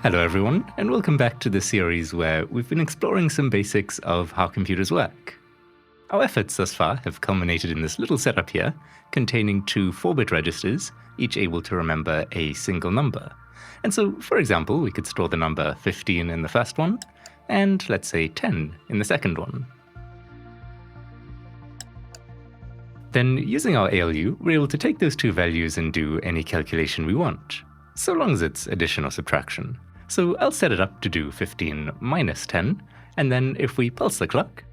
Hello everyone, and welcome back to this series where we've been exploring some basics of how computers work. Our efforts thus far have culminated in this little setup here, containing two 4-bit registers, each able to remember a single number. And so, for example, we could store the number 15 in the first one, and let's say 10 in the second one. Then, using our ALU, we're able to take those two values and do any calculation we want, so long as it's addition or subtraction. So I'll set it up to do 15 minus 10, and then if we pulse the clock,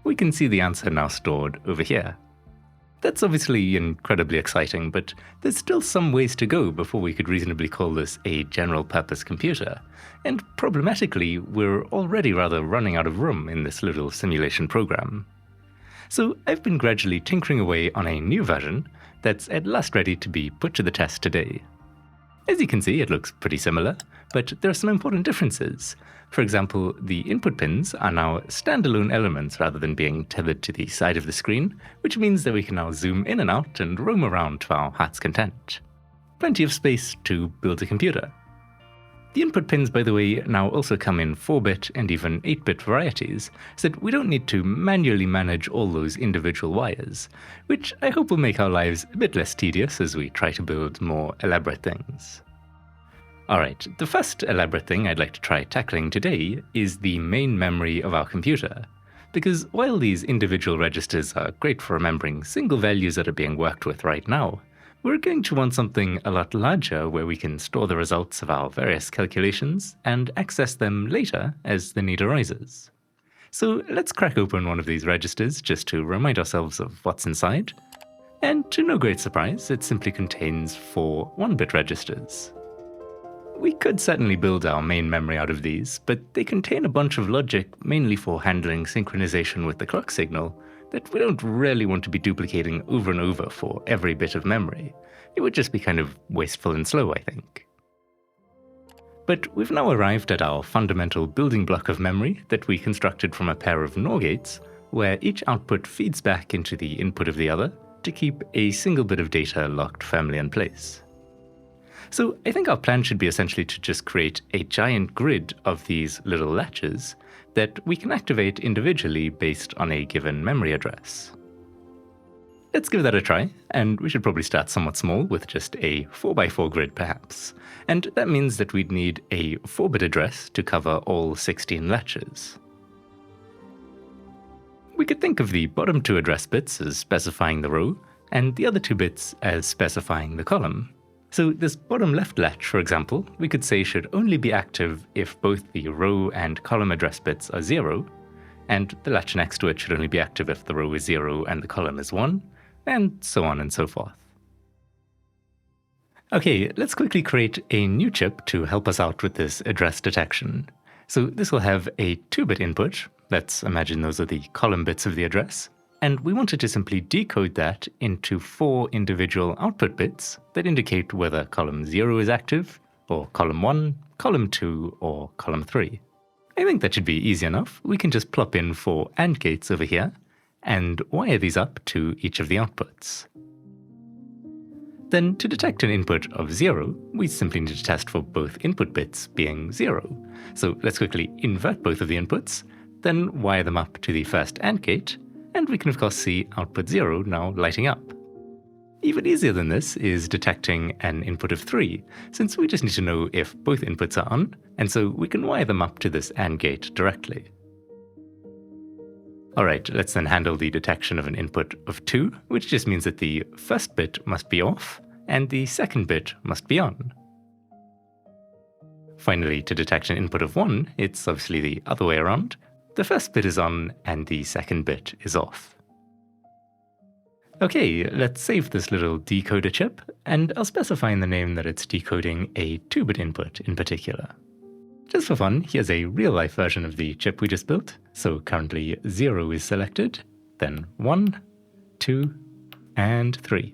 we can see the answer now stored over here. That's obviously incredibly exciting, but there's still some ways to go before we could reasonably call this a general-purpose computer, and problematically, we're already rather running out of room in this little simulation program. So I've been gradually tinkering away on a new version that's at last ready to be put to the test today. As you can see, it looks pretty similar, but there are some important differences. For example, the input pins are now standalone elements rather than being tethered to the side of the screen, which means that we can now zoom in and out and roam around to our heart's content. Plenty of space to build a computer. The input pins, by the way, now also come in 4-bit and even 8-bit varieties, so that we don't need to manually manage all those individual wires, which I hope will make our lives a bit less tedious as we try to build more elaborate things. Alright, the first elaborate thing I'd like to try tackling today is the main memory of our computer, because while these individual registers are great for remembering single values that are being worked with right now, we're going to want something a lot larger where we can store the results of our various calculations and access them later as the need arises. So let's crack open one of these registers just to remind ourselves of what's inside. And to no great surprise, it simply contains 4 1-bit registers. We could certainly build our main memory out of these, but they contain a bunch of logic mainly for handling synchronization with the clock signal that we don't really want to be duplicating over and over for every bit of memory. It would just be kind of wasteful and slow, I think. But we've now arrived at our fundamental building block of memory that we constructed from a pair of NOR gates, where each output feeds back into the input of the other to keep a single bit of data locked firmly in place. So I think our plan should be essentially to just create a giant grid of these little latches that we can activate individually based on a given memory address. Let's give that a try, and we should probably start somewhat small with just a 4x4 grid perhaps, and that means that we'd need a 4-bit address to cover all 16 latches. We could think of the bottom 2 address bits as specifying the row, and the other 2 bits as specifying the column. So this bottom left latch, for example, we could say should only be active if both the row and column address bits are 0, and the latch next to it should only be active if the row is 0 and the column is 1, and so on and so forth. Okay, let's quickly create a new chip to help us out with this address detection. So this will have a 2-bit input, let's imagine those are the column bits of the address, and we wanted to simply decode that into 4 individual output bits that indicate whether column 0 is active, or column 1, column 2, or column 3. I think that should be easy enough. We can just plop in 4 AND gates over here, and wire these up to each of the outputs. Then to detect an input of 0, we simply need to test for both input bits being 0. So let's quickly invert both of the inputs, then wire them up to the first AND gate, and we can of course see output 0 now lighting up. Even easier than this is detecting an input of 3, since we just need to know if both inputs are on, and so we can wire them up to this AND gate directly. Alright, let's then handle the detection of an input of 2, which just means that the first bit must be off, and the second bit must be on. Finally, to detect an input of 1, it's obviously the other way around. The first bit is on, and the second bit is off. Okay, let's save this little decoder chip, and I'll specify in the name that it's decoding a 2-bit input in particular. Just for fun, here's a real-life version of the chip we just built. So currently 0 is selected, then 1, 2, and 3.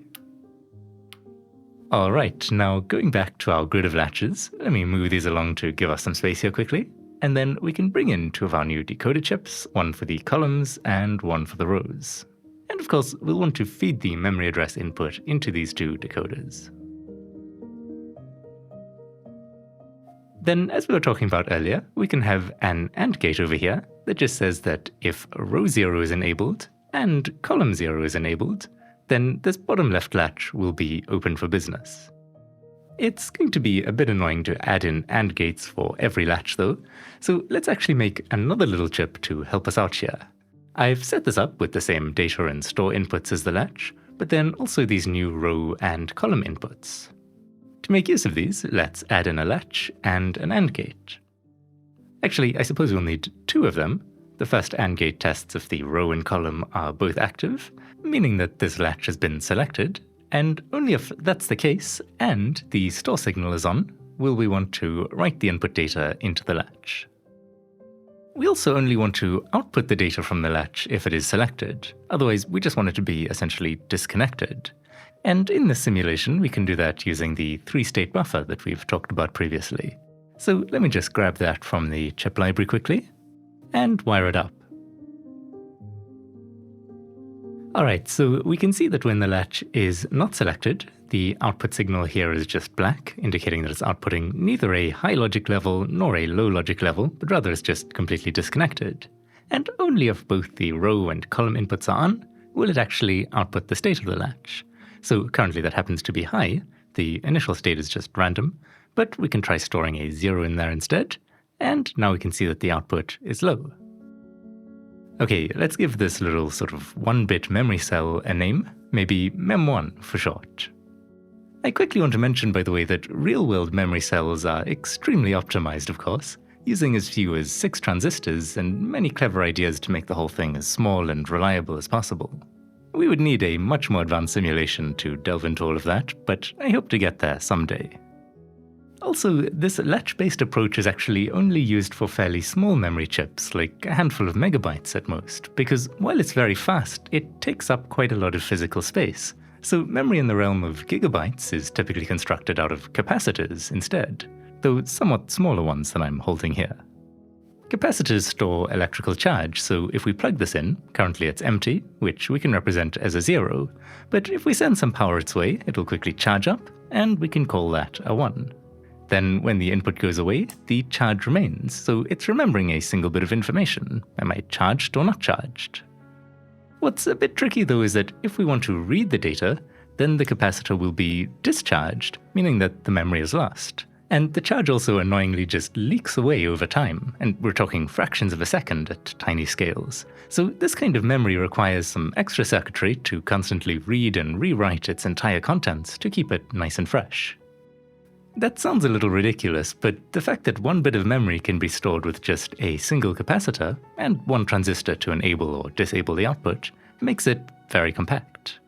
Alright, now going back to our grid of latches, let me move these along to give us some space here quickly. And then we can bring in 2 of our new decoder chips, one for the columns and one for the rows. And of course, we'll want to feed the memory address input into these 2 decoders. Then, as we were talking about earlier, we can have an AND gate over here that just says that if row 0 is enabled and column 0 is enabled, then this bottom left latch will be open for business. It's going to be a bit annoying to add in AND gates for every latch though, so let's actually make another little chip to help us out here. I've set this up with the same data and store inputs as the latch, but then also these new row and column inputs. To make use of these, let's add in a latch and an AND gate. Actually, I suppose we'll need two of them. The first AND gate tests if the row and column are both active, meaning that this latch has been selected, and only if that's the case and the store signal is on, will we want to write the input data into the latch. We also only want to output the data from the latch if it is selected, otherwise we just want it to be essentially disconnected. And in this simulation we can do that using the 3-state buffer that we've talked about previously. So let me just grab that from the chip library quickly and wire it up. Alright, so we can see that when the latch is not selected, the output signal here is just black, indicating that it's outputting neither a high logic level nor a low logic level, but rather it's just completely disconnected. And only if both the row and column inputs are on, will it actually output the state of the latch. So currently that happens to be high, the initial state is just random, but we can try storing a 0 in there instead, and now we can see that the output is low. Okay, let's give this little sort of 1-bit memory cell a name, maybe mem1 for short. I quickly want to mention, by the way, that real-world memory cells are extremely optimized, of course, using as few as 6 transistors and many clever ideas to make the whole thing as small and reliable as possible. We would need a much more advanced simulation to delve into all of that, but I hope to get there someday. Also, this latch-based approach is actually only used for fairly small memory chips, like a handful of megabytes at most, because while it's very fast, it takes up quite a lot of physical space. So memory in the realm of gigabytes is typically constructed out of capacitors instead, though somewhat smaller ones than I'm holding here. Capacitors store electrical charge, so if we plug this in, currently it's empty, which we can represent as a 0, but if we send some power its way, it'll quickly charge up, and we can call that a 1. Then when the input goes away, the charge remains, so it's remembering a single bit of information. Am I charged or not charged? What's a bit tricky though is that if we want to read the data, then the capacitor will be discharged, meaning that the memory is lost. And the charge also annoyingly just leaks away over time, and we're talking fractions of a second at tiny scales. So this kind of memory requires some extra circuitry to constantly read and rewrite its entire contents to keep it nice and fresh. That sounds a little ridiculous, but the fact that 1 bit of memory can be stored with just a single capacitor, and 1 transistor to enable or disable the output, makes it very compact.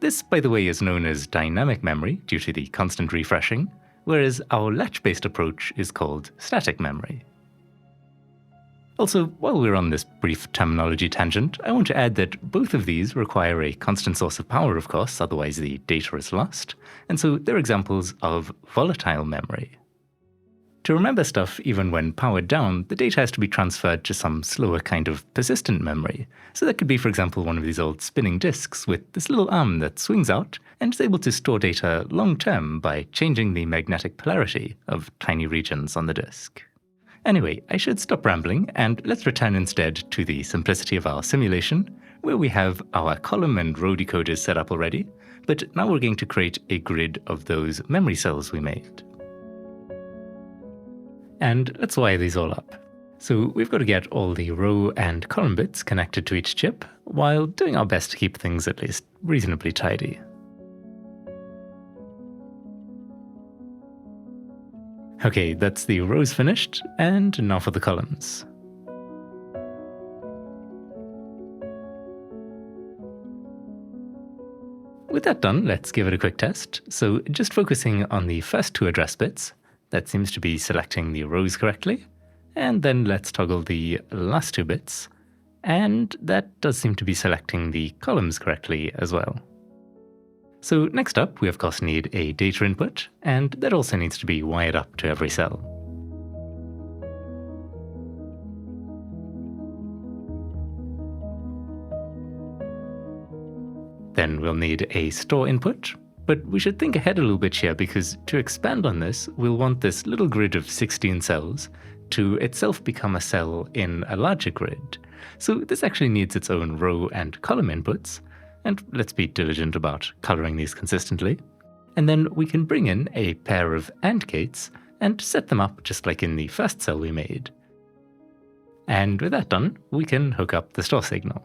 This, by the way, is known as dynamic memory due to the constant refreshing, whereas our latch-based approach is called static memory. Also, while we're on this brief terminology tangent, I want to add that both of these require a constant source of power, of course, otherwise the data is lost, and so they're examples of volatile memory. To remember stuff even when powered down, the data has to be transferred to some slower kind of persistent memory. So that could be, for example, one of these old spinning disks with this little arm that swings out and is able to store data long-term by changing the magnetic polarity of tiny regions on the disk. Anyway, I should stop rambling and let's return instead to the simplicity of our simulation, where we have our column and row decoders set up already, but now we're going to create a grid of those memory cells we made. And let's wire these all up. So we've got to get all the row and column bits connected to each chip, while doing our best to keep things at least reasonably tidy. Okay, that's the rows finished, and now for the columns. With that done, let's give it a quick test. So just focusing on the first 2 address bits, that seems to be selecting the rows correctly, and then let's toggle the last 2 bits, and that does seem to be selecting the columns correctly as well. So next up, we of course need a data input, and that also needs to be wired up to every cell. Then we'll need a store input, But we should think ahead a little bit here, because to expand on this, we'll want this little grid of 16 cells to itself become a cell in a larger grid. So this actually needs its own row and column inputs, and let's be diligent about coloring these consistently. And then we can bring in a pair of AND gates and set them up just like in the first cell we made. And with that done, we can hook up the store signal.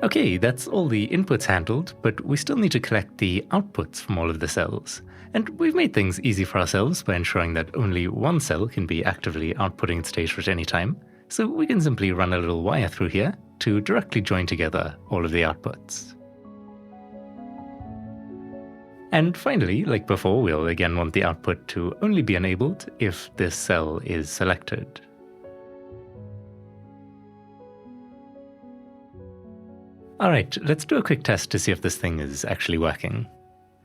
Okay, that's all the inputs handled, but we still need to collect the outputs from all of the cells. And we've made things easy for ourselves by ensuring that only one cell can be actively outputting its data at any time. So we can simply run a little wire through here to directly join together all of the outputs. And finally, like before, we'll again want the output to only be enabled if this cell is selected. Alright, let's do a quick test to see if this thing is actually working.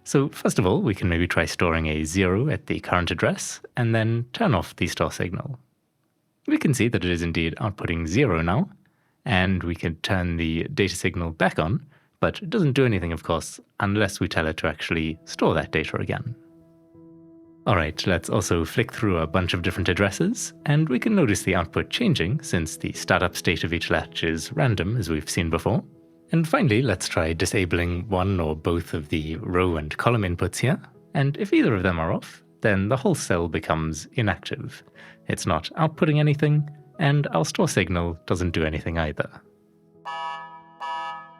So first of all, we can maybe try storing a 0 at the current address, and then turn off the store signal. We can see that it is indeed outputting 0 now, and we can turn the data signal back on, but it doesn't do anything, of course, unless we tell it to actually store that data again. Alright, let's also flick through a bunch of different addresses, and we can notice the output changing since the startup state of each latch is random, as we've seen before. And finally, let's try disabling one or both of the row and column inputs here, and if either of them are off, then the whole cell becomes inactive. It's not outputting anything, and our store signal doesn't do anything either.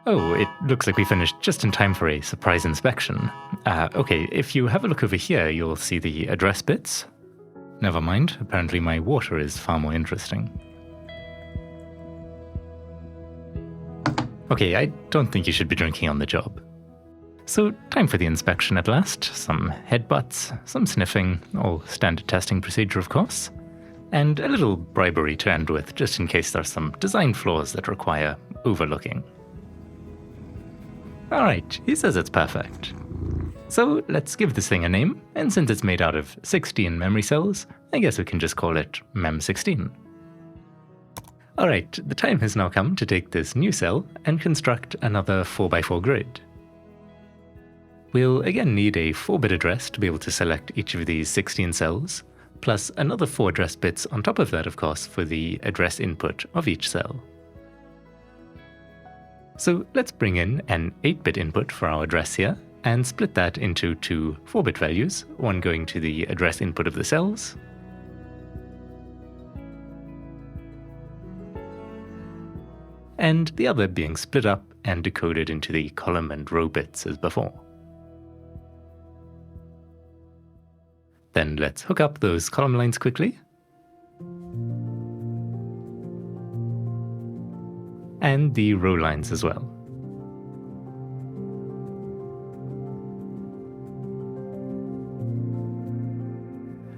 Oh, it looks like we finished just in time for a surprise inspection. Okay, if you have a look over here, you'll see the address bits. Never mind, apparently my water is far more interesting. Okay, I don't think you should be drinking on the job. So, time for the inspection at last. Some headbutts, some sniffing, all standard testing procedure of course, and a little bribery to end with, just in case there's some design flaws that require overlooking. Alright, he says it's perfect. So let's give this thing a name, and since it's made out of 16 memory cells, I guess we can just call it Mem16. Alright, the time has now come to take this new cell and construct another 4x4 grid. We'll again need a 4-bit address to be able to select each of these 16 cells, plus another 4 address bits on top of that, of course, for the address input of each cell. So let's bring in an 8-bit input for our address here, and split that into 2 4-bit values, one going to the address input of the cells, and the other being split up and decoded into the column and row bits as before. Then let's hook up those column lines quickly, and the row lines as well.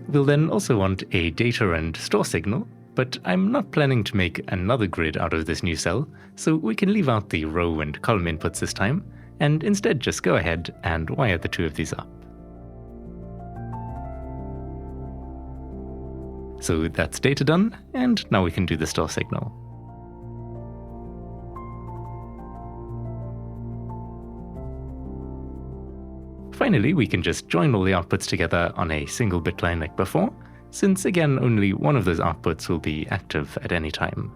We'll then also want a data and store signal, but I'm not planning to make another grid out of this new cell, so we can leave out the row and column inputs this time, and instead just go ahead and wire the 2 of these up. So that's data done, and now we can do the store signal. Finally, we can just join all the outputs together on a single bit line like before, since again only one of those outputs will be active at any time.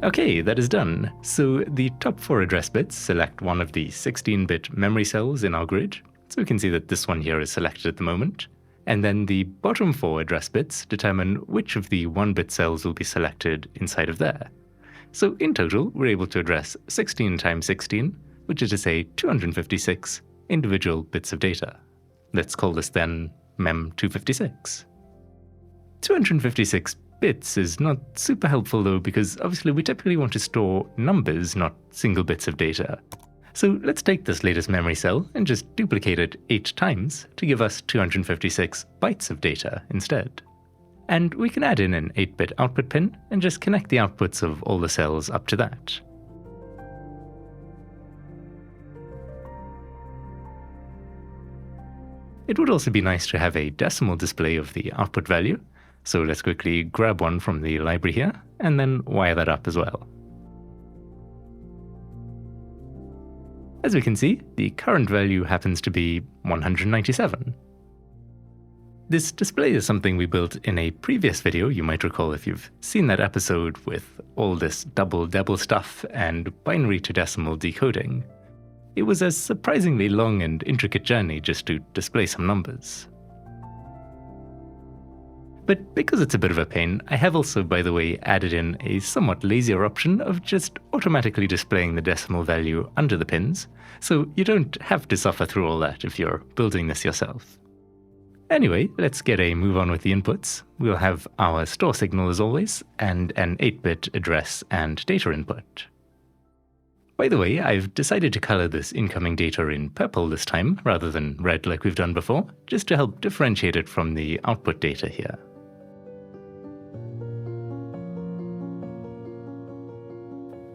Okay, that is done. So the top 4 address bits select one of the 16-bit memory cells in our grid, so we can see that this one here is selected at the moment. And then the bottom 4 address bits determine which of the 1-bit cells will be selected inside of there. So in total, we're able to address 16 times 16, which is to say 256 individual bits of data. Let's call this then Mem256. 256 bits is not super helpful though, because obviously we typically want to store numbers, not single bits of data. So let's take this latest memory cell and just duplicate it 8 times to give us 256 bytes of data instead. And we can add in an 8-bit output pin and just connect the outputs of all the cells up to that. It would also be nice to have a decimal display of the output value, so let's quickly grab one from the library here, and then wire that up as well. As we can see, the current value happens to be 197. This display is something we built in a previous video, you might recall if you've seen that episode with all this double stuff and binary to decimal decoding. It was a surprisingly long and intricate journey just to display some numbers. But because it's a bit of a pain, I have also, by the way, added in a somewhat lazier option of just automatically displaying the decimal value under the pins, so you don't have to suffer through all that if you're building this yourself. Anyway, let's get a move on with the inputs. We'll have our store signal as always, and an 8-bit address and data input. By the way, I've decided to color this incoming data in purple this time, rather than red like we've done before, just to help differentiate it from the output data here.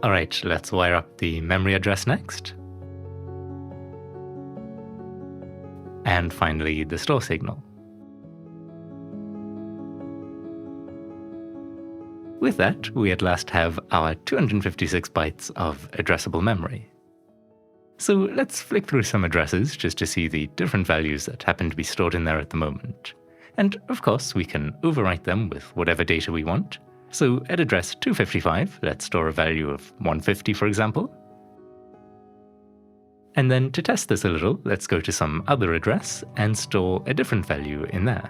Alright, let's wire up the memory address next. And finally, the store signal. With that, we at last have our 256 bytes of addressable memory. So let's flick through some addresses just to see the different values that happen to be stored in there at the moment. And of course, we can overwrite them with whatever data we want. So at address 255, let's store a value of 150, for example. And then to test this a little, let's go to some other address and store a different value in there.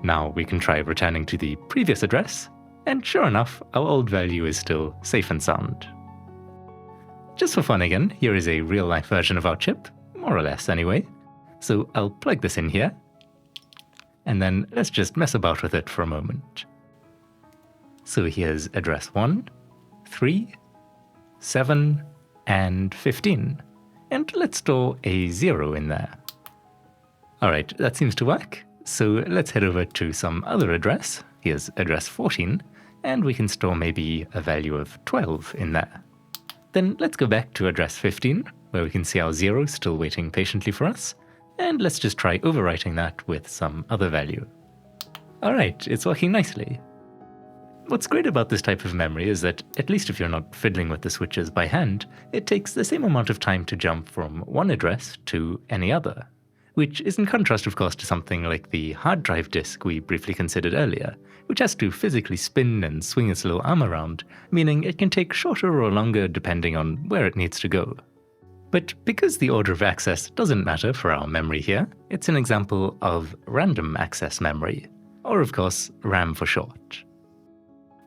Now we can try returning to the previous address, and sure enough, our old value is still safe and sound. Just for fun again, here is a real-life version of our chip, more or less anyway. So I'll plug this in here, and then let's just mess about with it for a moment. So here's address 1, 3, 7, and 15, and let's store a 0 in there. Alright, that seems to work, so let's head over to some other address. Here's address 14, and we can store maybe a value of 12 in there. Then let's go back to address 15, where we can see our 0 still waiting patiently for us, and let's just try overwriting that with some other value. Alright, it's working nicely. What's great about this type of memory is that, at least if you're not fiddling with the switches by hand, it takes the same amount of time to jump from one address to any other. Which is in contrast, of course, to something like the hard drive disk we briefly considered earlier, which has to physically spin and swing its little arm around, meaning it can take shorter or longer depending on where it needs to go. But because the order of access doesn't matter for our memory here, it's an example of random access memory, or of course, RAM for short.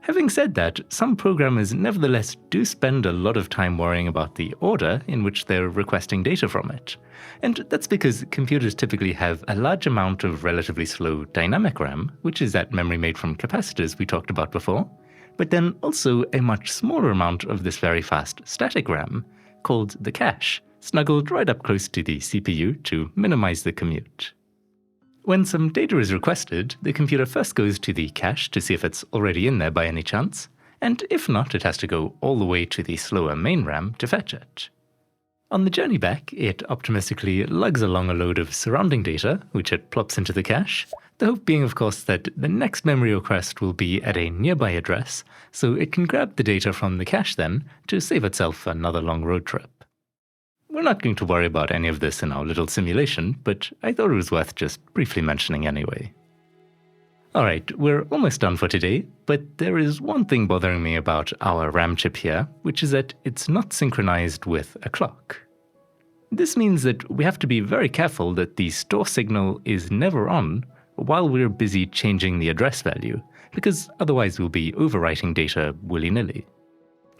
Having said that, some programmers nevertheless do spend a lot of time worrying about the order in which they're requesting data from it. And that's because computers typically have a large amount of relatively slow dynamic RAM, which is that memory made from capacitors we talked about before, but then also a much smaller amount of this very fast static RAM, called the cache, snuggled right up close to the CPU to minimize the commute. When some data is requested, the computer first goes to the cache to see if it's already in there by any chance, and if not, it has to go all the way to the slower main RAM to fetch it. On the journey back, it optimistically lugs along a load of surrounding data, which it plops into the cache, the hope being, of course, that the next memory request will be at a nearby address, so it can grab the data from the cache then to save itself another long road trip. We're not going to worry about any of this in our little simulation, but I thought it was worth just briefly mentioning anyway. Alright, we're almost done for today, but there is one thing bothering me about our RAM chip here, which is that it's not synchronized with a clock. This means that we have to be very careful that the store signal is never on while we're busy changing the address value, because otherwise we'll be overwriting data willy-nilly.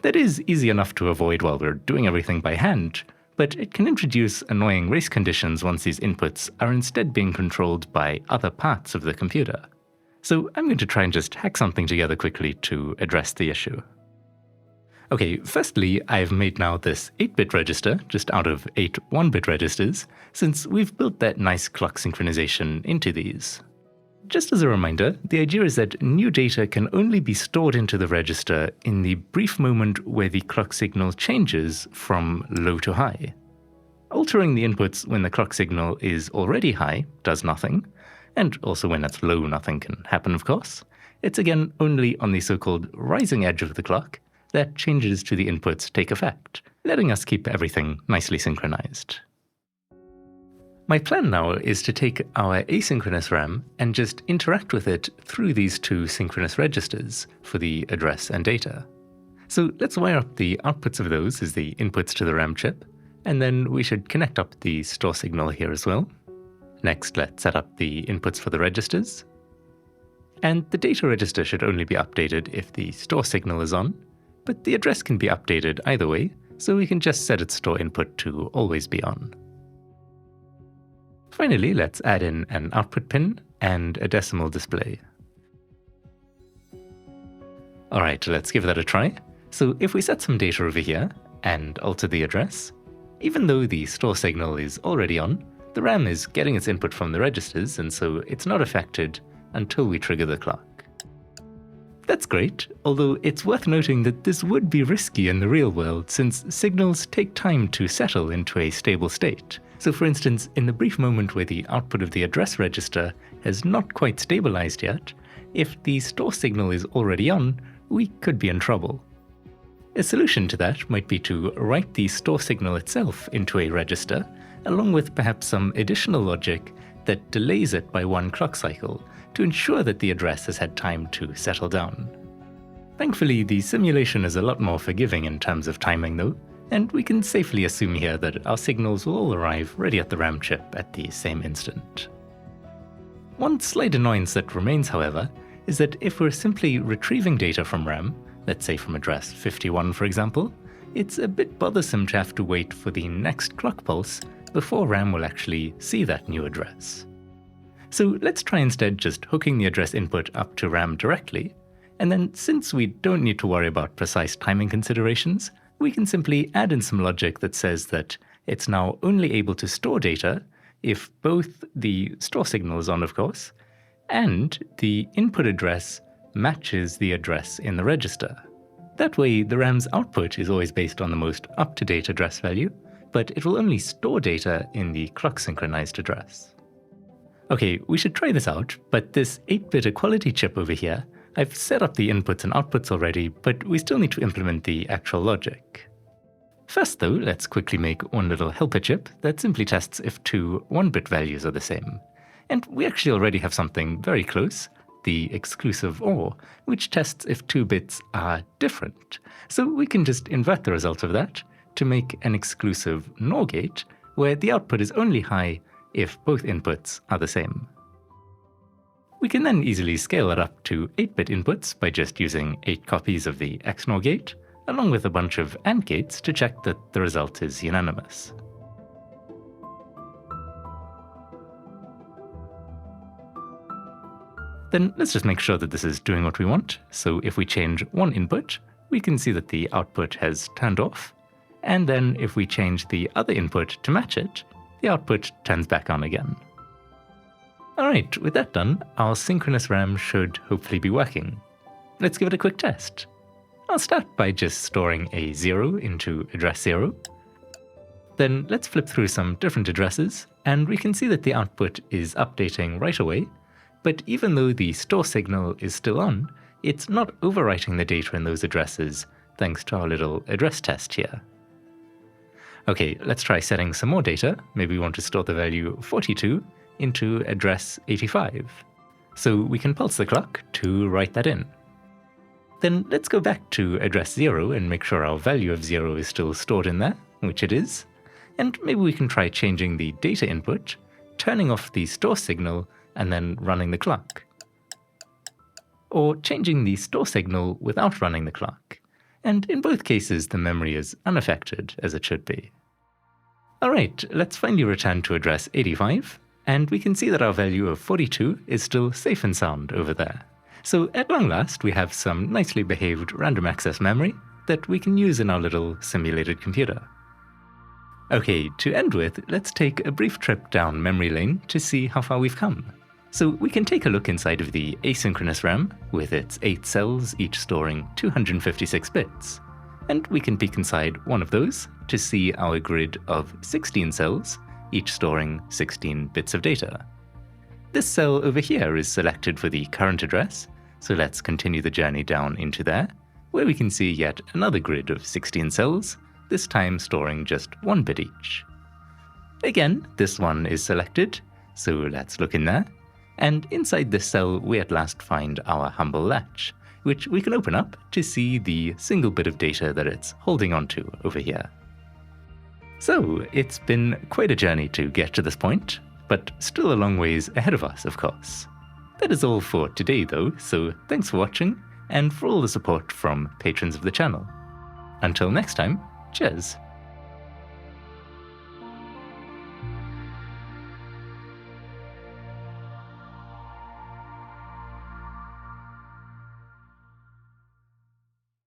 That is easy enough to avoid while we're doing everything by hand, but it can introduce annoying race conditions once these inputs are instead being controlled by other parts of the computer. So I'm going to try and just hack something together quickly to address the issue. Okay, firstly, I've made now this 8-bit register just out of 8 1-bit registers, since we've built that nice clock synchronization into these. Just as a reminder, the idea is that new data can only be stored into the register in the brief moment where the clock signal changes from low to high. Altering the inputs when the clock signal is already high does nothing, and also when it's low nothing can happen of course. It's again only on the so-called rising edge of the clock that changes to the inputs take effect, letting us keep everything nicely synchronized. My plan now is to take our asynchronous RAM and just interact with it through these two synchronous registers for the address and data. So let's wire up the outputs of those as the inputs to the RAM chip, and then we should connect up the store signal here as well. Next, let's set up the inputs for the registers. And the data register should only be updated if the store signal is on, but the address can be updated either way, so we can just set its store input to always be on. Finally, let's add in an output pin and a decimal display. Alright, let's give that a try. So if we set some data over here and alter the address, even though the store signal is already on, the RAM is getting its input from the registers, and so it's not affected until we trigger the clock. That's great, although it's worth noting that this would be risky in the real world since signals take time to settle into a stable state. So for instance, in the brief moment where the output of the address register has not quite stabilized yet, if the store signal is already on, we could be in trouble. A solution to that might be to write the store signal itself into a register, along with perhaps some additional logic that delays it by one clock cycle to ensure that the address has had time to settle down. Thankfully, the simulation is a lot more forgiving in terms of timing though, and we can safely assume here that our signals will all arrive ready at the RAM chip at the same instant. One slight annoyance that remains, however, is that if we're simply retrieving data from RAM, let's say from address 51 for example, it's a bit bothersome to have to wait for the next clock pulse before RAM will actually see that new address. So let's try instead just hooking the address input up to RAM directly, and then since we don't need to worry about precise timing considerations, we can simply add in some logic that says that it's now only able to store data if both the store signal is on, of course, and the input address matches the address in the register. That way, the RAM's output is always based on the most up-to-date address value, but it will only store data in the clock-synchronized address. Okay, we should try this out, but this 8-bit equality chip over here, I've set up the inputs and outputs already, but we still need to implement the actual logic. First though, let's quickly make one little helper chip that simply tests if two 1-bit values are the same. And we actually already have something very close, the exclusive OR, which tests if 2 bits are different. So we can just invert the result of that to make an exclusive NOR gate, where the output is only high if both inputs are the same. We can then easily scale it up to 8-bit inputs by just using 8 copies of the XNOR gate, along with a bunch of AND gates to check that the result is unanimous. Then let's just make sure that this is doing what we want. So if we change one input, we can see that the output has turned off, and then if we change the other input to match it, the output turns back on again. Alright, with that done, our synchronous RAM should hopefully be working. Let's give it a quick test. I'll start by just storing a 0 into address 0. Then let's flip through some different addresses, and we can see that the output is updating right away, but even though the store signal is still on, it's not overwriting the data in those addresses thanks to our little address test here. Okay, let's try setting some more data. Maybe we want to store the value 42 into address 85. So we can pulse the clock to write that in. Then let's go back to address 0 and make sure our value of 0 is still stored in there, which it is. And maybe we can try changing the data input, turning off the store signal, and then running the clock. Or changing the store signal without running the clock. And in both cases, the memory is unaffected, as it should be. Alright, let's finally return to address 85, and we can see that our value of 42 is still safe and sound over there. So at long last, we have some nicely behaved random access memory that we can use in our little simulated computer. Okay, to end with, let's take a brief trip down memory lane to see how far we've come. So we can take a look inside of the asynchronous RAM, with its 8 cells, each storing 256 bits. and we can peek inside one of those to see our grid of 16 cells, each storing 16 bits of data. This cell over here is selected for the current address, so let's continue the journey down into there, where we can see yet another grid of 16 cells, this time storing just 1 bit each. Again, this one is selected, so let's look in there, and inside this cell we at last find our humble latch, which we can open up to see the single bit of data that it's holding onto over here. So it's been quite a journey to get to this point, but still a long ways ahead of us, of course. That is all for today though, so thanks for watching, and for all the support from patrons of the channel. Until next time, cheers!